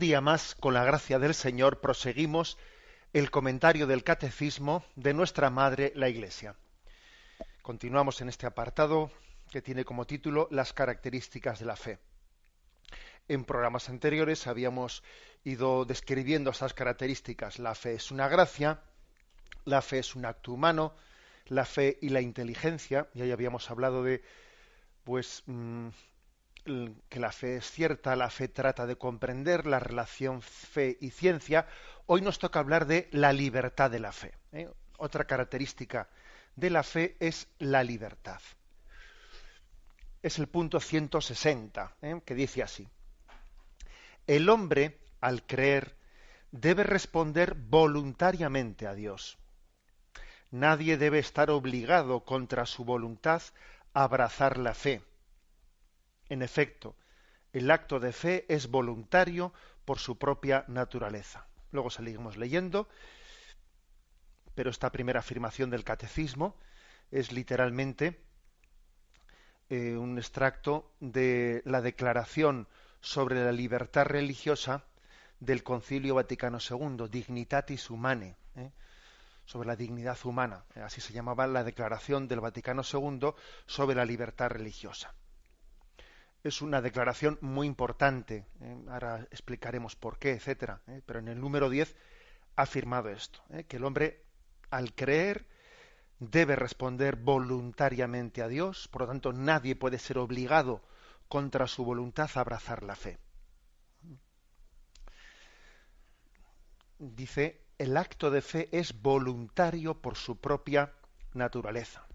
día más, con la gracia del Señor, proseguimos el comentario del Catecismo de nuestra Madre, la Iglesia. Continuamos en este apartado que tiene como título Las características de la fe. En programas anteriores habíamos ido describiendo esas características. La fe es una gracia, la fe es un acto humano, la fe y la inteligencia, y ahí habíamos hablado de, que la fe es cierta, la fe trata de comprender la relación fe y ciencia. Hoy nos toca hablar de la libertad de la fe. Otra característica de la fe es la libertad. Es el punto 160, que dice así: el hombre, al creer, debe responder voluntariamente a Dios. Nadie debe estar obligado contra su voluntad a abrazar la fe. En efecto, el acto de fe es voluntario por su propia naturaleza. Luego seguimos leyendo, pero esta primera afirmación del Catecismo es literalmente un extracto de la Declaración sobre la Libertad Religiosa del Concilio Vaticano II, Dignitatis Humanae, sobre la dignidad humana. Así se llamaba la Declaración del Vaticano II sobre la libertad religiosa. Es una declaración muy importante, ahora explicaremos por qué, etcétera, pero en el número 10 ha afirmado esto, que el hombre, al creer, debe responder voluntariamente a Dios, por lo tanto nadie puede ser obligado contra su voluntad a abrazar la fe. Dice, el acto de fe es voluntario por su propia naturaleza.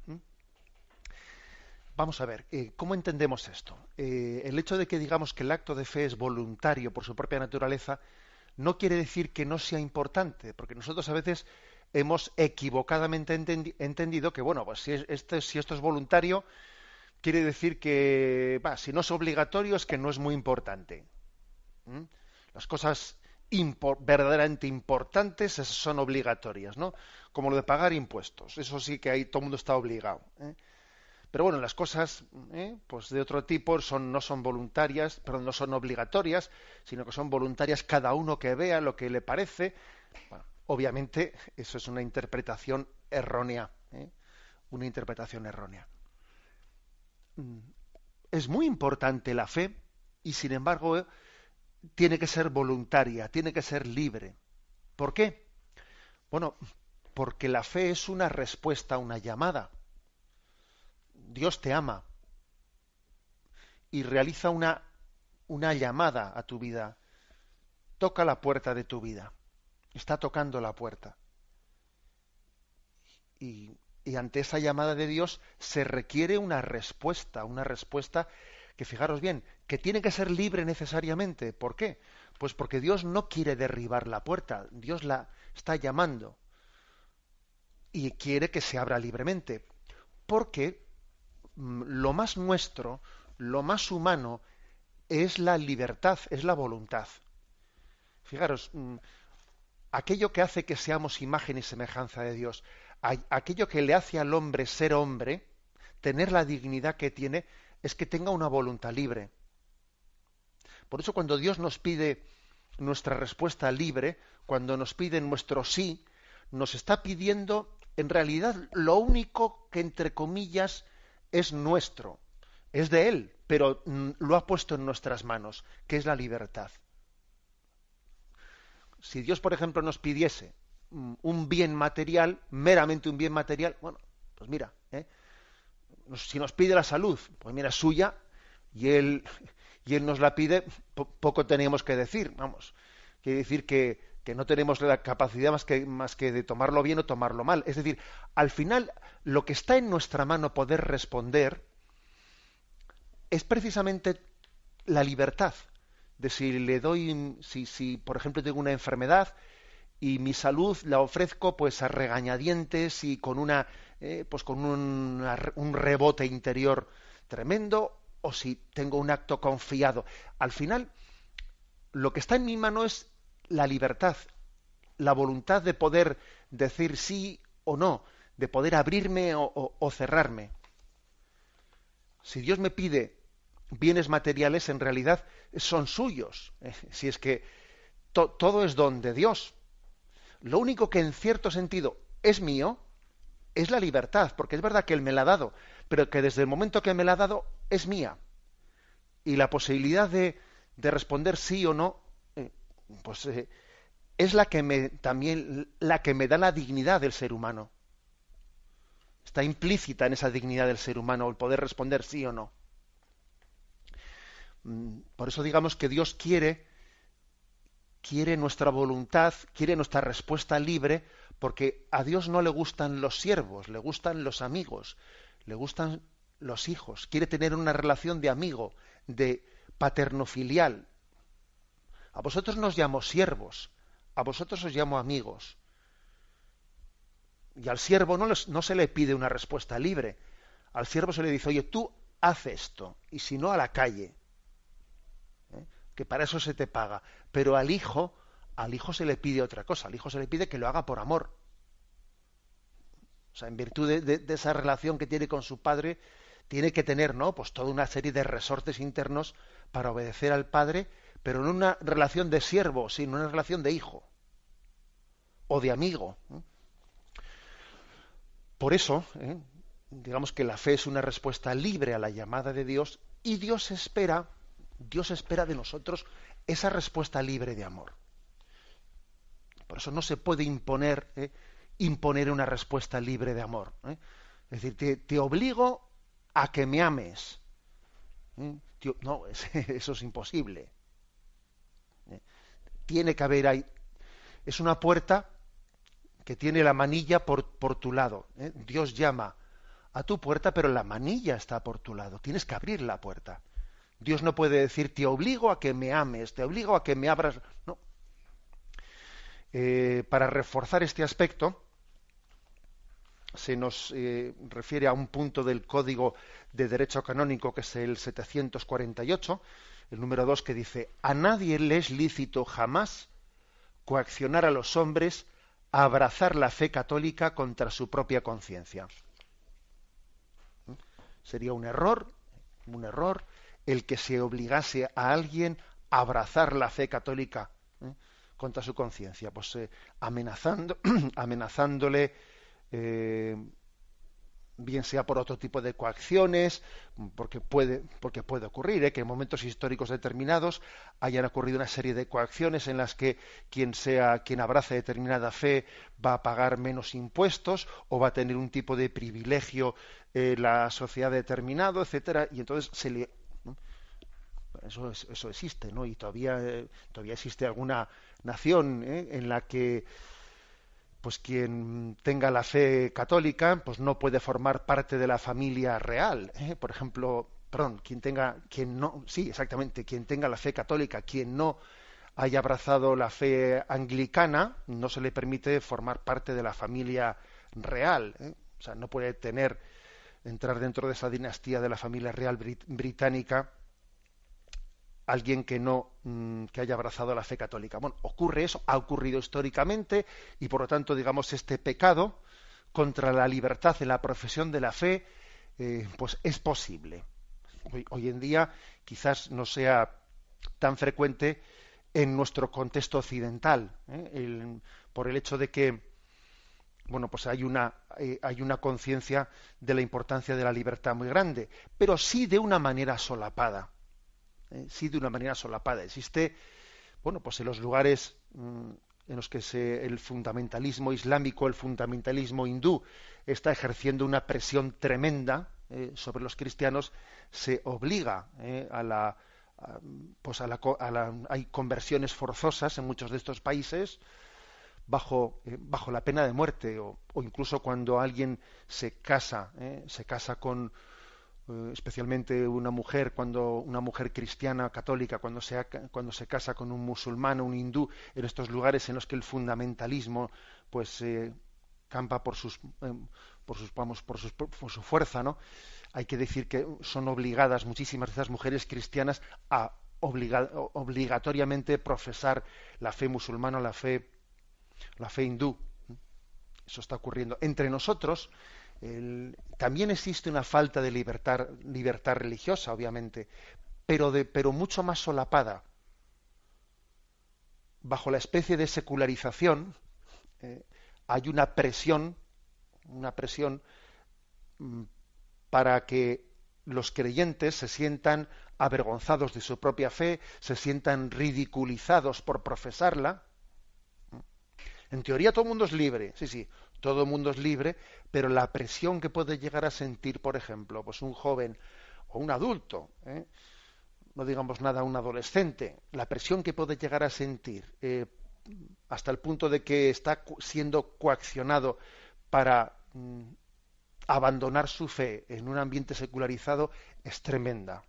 Vamos a ver, ¿cómo entendemos esto? El hecho de que digamos que el acto de fe es voluntario por su propia naturaleza no quiere decir que no sea importante, porque nosotros a veces hemos equivocadamente entendido que, bueno, pues si esto es voluntario, quiere decir que, si no es obligatorio, es que no es muy importante. Las cosas verdaderamente importantes son obligatorias, ¿no? Como lo de pagar impuestos, eso sí que ahí todo el mundo está obligado. Pero bueno, las cosas pues de otro tipo no son voluntarias, perdón, no son obligatorias, sino que son voluntarias, cada uno que vea lo que le parece. Bueno, obviamente eso es una interpretación errónea, una interpretación errónea. Es muy importante la fe y sin embargo tiene que ser voluntaria, tiene que ser libre. ¿Por qué? Bueno, porque la fe es una respuesta a una llamada. Dios te ama y realiza una llamada a tu vida. Toca la puerta de tu vida. Está tocando la puerta. Y ante esa llamada de Dios se requiere una respuesta que, fijaros bien, que tiene que ser libre necesariamente. ¿Por qué? Pues porque Dios no quiere derribar la puerta. Dios la está llamando y quiere que se abra libremente. Porque lo más nuestro, lo más humano, es la libertad, es la voluntad. Fijaros, aquello que hace que seamos imagen y semejanza de Dios, aquello que le hace al hombre ser hombre, tener la dignidad que tiene, es que tenga una voluntad libre. Por eso cuando Dios nos pide nuestra respuesta libre, cuando nos pide nuestro sí, nos está pidiendo en realidad lo único que, entre comillas, es nuestro, es de Él, pero lo ha puesto en nuestras manos, que es la libertad. Si Dios, por ejemplo, nos pidiese un bien material, meramente un bien material, bueno, pues mira, si nos pide la salud, pues mira, es suya, y Él nos la pide, poco tenemos que decir, vamos. Quiere decir que no tenemos la capacidad más que de tomarlo bien o tomarlo mal. Es decir, al final, lo que está en nuestra mano poder responder es precisamente la libertad de si por ejemplo tengo una enfermedad y mi salud la ofrezco pues a regañadientes y con un rebote interior tremendo, o si tengo un acto confiado. Al final, lo que está en mi mano es la libertad, la voluntad de poder decir sí o no, de poder abrirme o cerrarme. Si Dios me pide bienes materiales, en realidad son suyos. Si es que todo es don de Dios. Lo único que en cierto sentido es mío es la libertad, porque es verdad que Él me la ha dado, pero que desde el momento que me la ha dado es mía. Y la posibilidad de responder sí o no, pues es también la que me da la dignidad del ser humano. Está implícita en esa dignidad del ser humano el poder responder sí o no. Por eso digamos que Dios quiere nuestra voluntad, quiere nuestra respuesta libre, porque a Dios no le gustan los siervos, le gustan los amigos, le gustan los hijos. Quiere tener una relación de amigo, de paterno-filial. A vosotros no os llamo siervos, a vosotros os llamo amigos. Y al siervo no se le pide una respuesta libre. Al siervo se le dice, oye, tú haz esto, y si no, a la calle. Que para eso se te paga. Pero al hijo se le pide otra cosa. Al hijo se le pide que lo haga por amor. O sea, en virtud de esa relación que tiene con su padre, tiene que tener, ¿no? Pues toda una serie de resortes internos para obedecer al padre, pero no una relación de siervo, sino una relación de hijo o de amigo. Por eso, digamos que la fe es una respuesta libre a la llamada de Dios, y Dios espera de nosotros esa respuesta libre de amor. Por eso no se puede imponer una respuesta libre de amor. Es decir, te obligo a que me ames. No, eso es imposible. Tiene que haber ahí. Es una puerta que tiene la manilla por tu lado. Dios llama a tu puerta, pero la manilla está por tu lado. Tienes que abrir la puerta. Dios no puede decir, te obligo a que me ames, te obligo a que me abras. No. Para reforzar este aspecto, se nos refiere a un punto del Código de Derecho Canónico, que es el 748, el número 2, que dice, a nadie le es lícito jamás coaccionar a los hombres a abrazar la fe católica contra su propia conciencia. Sería un error el que se obligase a alguien a abrazar la fe católica contra su conciencia, pues amenazándole, bien sea por otro tipo de coacciones, porque puede ocurrir, que en momentos históricos determinados hayan ocurrido una serie de coacciones en las que quien abrace determinada fe va a pagar menos impuestos o va a tener un tipo de privilegio en la sociedad determinado, etcétera, y entonces eso existe, ¿no? Y todavía existe alguna nación en la que pues quien tenga la fe católica pues no puede formar parte de la familia real, por ejemplo, quien tenga la fe católica, quien no haya abrazado la fe anglicana, no se le permite formar parte de la familia real, o sea, no puede entrar dentro de esa dinastía de la familia real británica alguien que haya abrazado la fe católica. Bueno, ocurre eso, ha ocurrido históricamente, y por lo tanto, digamos, este pecado contra la libertad en la profesión de la fe, pues es posible. Hoy en día quizás no sea tan frecuente en nuestro contexto occidental, por el hecho de que, bueno, pues hay una conciencia de la importancia de la libertad muy grande, pero sí de una manera solapada. Sí, de una manera solapada. Existe, bueno, pues en los lugares en los que el fundamentalismo islámico, el fundamentalismo hindú está ejerciendo una presión tremenda sobre los cristianos, se obliga hay conversiones forzosas en muchos de estos países bajo la pena de muerte, o incluso cuando alguien se casa con especialmente una mujer cristiana católica, cuando se casa con un musulmán o un hindú, en estos lugares en los que el fundamentalismo pues campa por su fuerza, ¿no? Hay que decir que son obligadas muchísimas de esas mujeres cristianas a obligatoriamente profesar la fe musulmana o la fe hindú. Eso está ocurriendo entre nosotros. También existe una falta de libertad religiosa, obviamente, pero mucho más solapada. bajo la especie de secularización, hay una presión mm, para que los creyentes se sientan avergonzados de su propia fe, se sientan ridiculizados por profesarla. En teoría todo el mundo es libre, sí, sí, todo el mundo es libre, pero la presión que puede llegar a sentir, por ejemplo, pues un joven o un adulto, no digamos nada, un adolescente, la presión que puede llegar a sentir hasta el punto de que está siendo coaccionado para abandonar su fe en un ambiente secularizado es tremenda.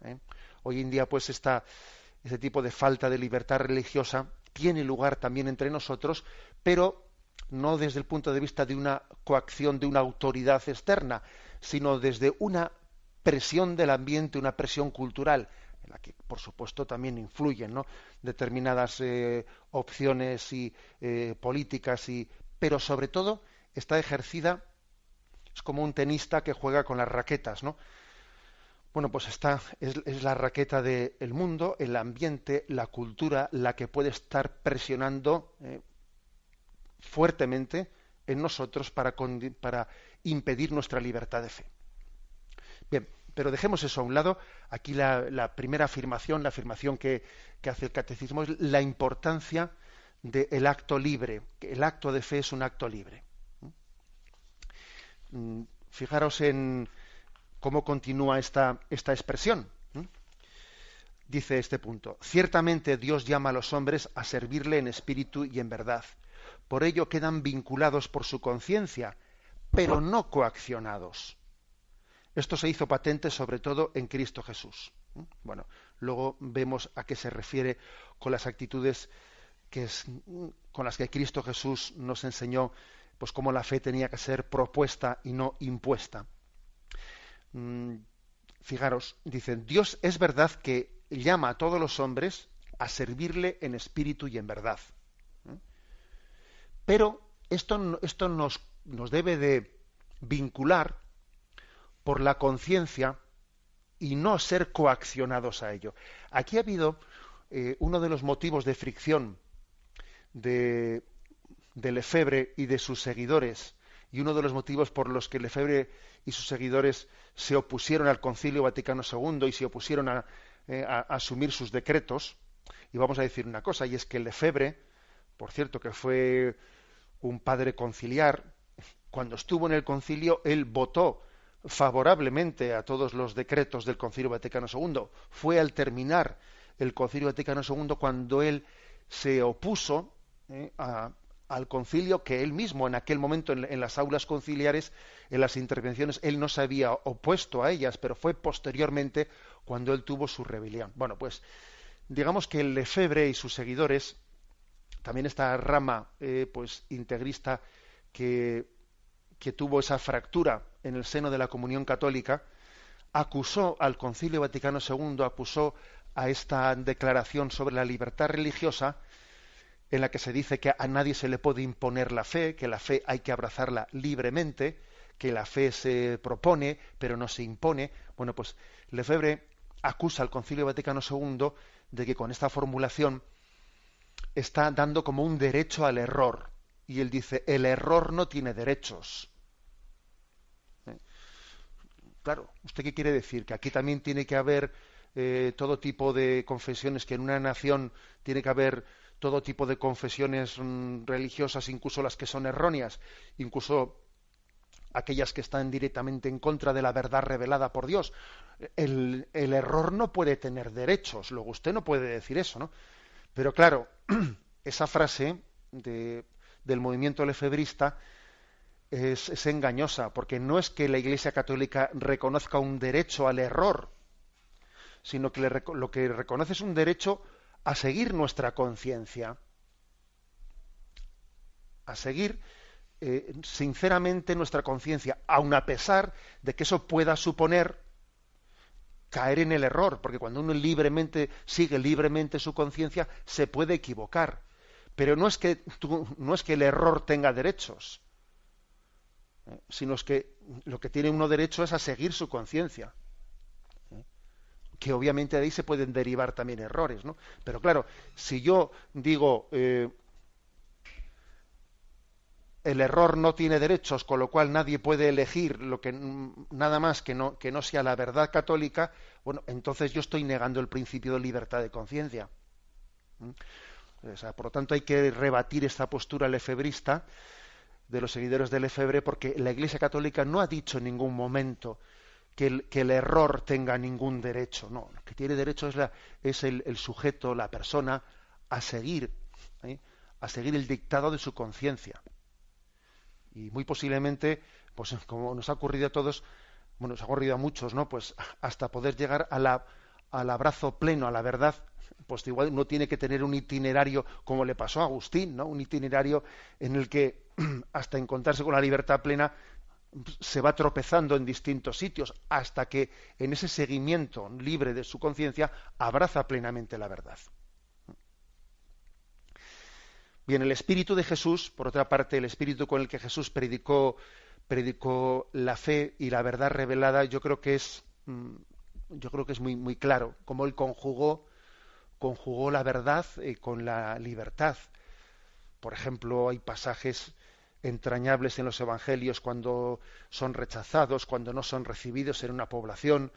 Hoy en día, pues, ese tipo de falta de libertad religiosa tiene lugar también entre nosotros, pero no desde el punto de vista de una coacción de una autoridad externa, sino desde una presión del ambiente, una presión cultural, en la que, por supuesto, también influyen, ¿no?, determinadas opciones y políticas, pero sobre todo está ejercida, es como un tenista que juega con las raquetas, ¿no? Bueno, pues es la raqueta del mundo, el ambiente, la cultura, la que puede estar presionando fuertemente en nosotros para impedir nuestra libertad de fe. Bien, pero dejemos eso a un lado. Aquí la primera afirmación, la afirmación que hace el catecismo, es la importancia del acto libre, que el acto de fe es un acto libre. Fijaros en cómo continúa esta expresión. Dice este punto: ciertamente Dios llama a los hombres a servirle en espíritu y en verdad. Por ello quedan vinculados por su conciencia, pero no coaccionados. Esto se hizo patente sobre todo en Cristo Jesús. Bueno, luego vemos a qué se refiere con las actitudes con las que Cristo Jesús nos enseñó, pues cómo la fe tenía que ser propuesta y no impuesta. Fijaros, dicen, Dios es verdad que llama a todos los hombres a servirle en espíritu y en verdad. Pero esto nos debe de vincular por la conciencia y no ser coaccionados a ello. Aquí ha habido uno de los motivos de fricción de Lefebvre y de sus seguidores, y uno de los motivos por los que Lefebvre y sus seguidores se opusieron al Concilio Vaticano II y se opusieron a asumir sus decretos. Y vamos a decir una cosa, y es que Lefebvre, por cierto, que fue un padre conciliar, cuando estuvo en el concilio, él votó favorablemente a todos los decretos del Concilio Vaticano II. Fue al terminar el Concilio Vaticano II cuando él se opuso al concilio, que él mismo en aquel momento en las aulas conciliares, en las intervenciones, él no se había opuesto a ellas, pero fue posteriormente cuando él tuvo su rebelión. Bueno, pues digamos que el Lefebvre y sus seguidores, también esta rama pues integrista que tuvo esa fractura en el seno de la comunión católica, acusó al Concilio Vaticano II, acusó a esta declaración sobre la libertad religiosa, en la que se dice que a nadie se le puede imponer la fe, que la fe hay que abrazarla libremente, que la fe se propone, pero no se impone. Bueno, pues Lefebvre acusa al Concilio Vaticano II de que con esta formulación está dando como un derecho al error. Y él dice, el error no tiene derechos. Claro, ¿usted qué quiere decir? Que aquí también tiene que haber todo tipo de confesiones, que en una nación tiene que haber todo tipo de confesiones religiosas, incluso las que son erróneas, incluso aquellas que están directamente en contra de la verdad revelada por Dios. El error no puede tener derechos, luego usted no puede decir eso, ¿no? Pero claro, esa frase del movimiento lefebrista es engañosa, porque no es que la Iglesia Católica reconozca un derecho al error, sino que lo que reconoce es un derecho a seguir nuestra conciencia, a seguir sinceramente nuestra conciencia, aun a pesar de que eso pueda suponer caer en el error, porque cuando uno sigue libremente su conciencia, se puede equivocar. Pero no es que el error tenga derechos, sino es que lo que tiene uno derecho es a seguir su conciencia. que obviamente de ahí se pueden derivar también errores, ¿no? Pero claro, si yo digo el error no tiene derechos, con lo cual nadie puede elegir lo que nada más que no sea la verdad católica, bueno, entonces yo estoy negando el principio de libertad de conciencia. ¿Mm? O sea, por lo tanto, hay que rebatir esta postura lefebrista de los seguidores del Lefebvre, porque la Iglesia Católica no ha dicho en ningún momento que el error tenga ningún derecho. No, lo que tiene derecho es el sujeto, la persona, a seguir, ¿eh? A seguir el dictado de su conciencia. Y muy posiblemente, pues como nos ha ocurrido a todos, bueno, nos ha ocurrido a muchos, ¿no? Pues hasta poder llegar al abrazo pleno, a la verdad, pues igual uno tiene que tener un itinerario, como le pasó a Agustín, ¿no? Un itinerario en el que hasta encontrarse con la libertad plena se va tropezando en distintos sitios, hasta que en ese seguimiento libre de su conciencia abraza plenamente la verdad. Bien, el espíritu de Jesús, por otra parte, el espíritu con el que Jesús predicó la fe y la verdad revelada, yo creo que es muy, muy claro, cómo él conjugó la verdad con la libertad. Por ejemplo, hay pasajes entrañables en los evangelios cuando son rechazados, cuando no son recibidos en una población.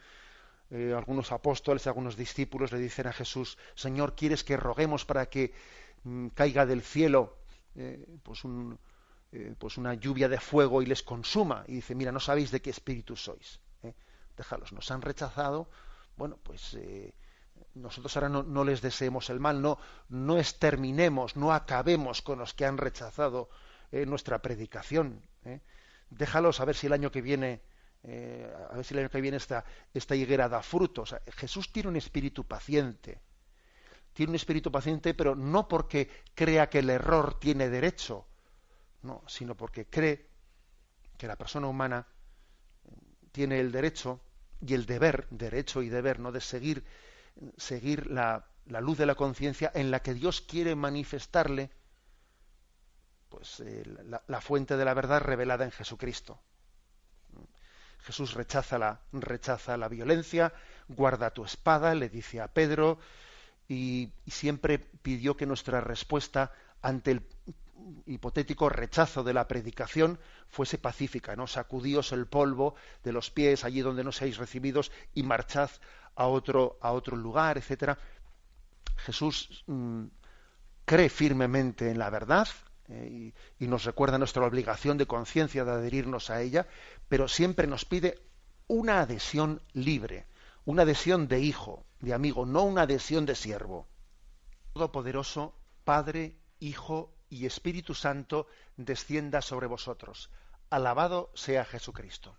Algunos apóstoles, algunos discípulos le dicen a Jesús: Señor, ¿quieres que roguemos para que caiga del cielo pues una lluvia de fuego y les consuma? Y dice: mira, no sabéis de qué espíritu sois. Déjalos, nos han rechazado. Bueno, pues nosotros ahora no les deseemos el mal, no exterminemos, no acabemos con los que han rechazado nuestra predicación. Déjalos a ver si el año que viene esta higuera da fruto. O sea, Jesús tiene un espíritu paciente. Tiene un espíritu paciente, pero no porque crea que el error tiene derecho, no, sino porque cree que la persona humana tiene el derecho y el deber, derecho y deber, ¿no?, de seguir la luz de la conciencia en la que Dios quiere manifestarle pues la fuente de la verdad revelada en Jesucristo. Jesús rechaza la violencia, guarda tu espada, le dice a Pedro, y siempre pidió que nuestra respuesta ante el hipotético rechazo de la predicación fuese pacífica, ¿no? Sacudíos el polvo de los pies allí donde no seáis recibidos y marchad a otro lugar, etcétera. Jesús cree firmemente en la verdad y nos recuerda nuestra obligación de conciencia de adherirnos a ella, pero siempre nos pide una adhesión libre, una adhesión de hijo, de amigo, no una adhesión de siervo. Todopoderoso, Padre, Hijo y Espíritu Santo, descienda sobre vosotros. Alabado sea Jesucristo.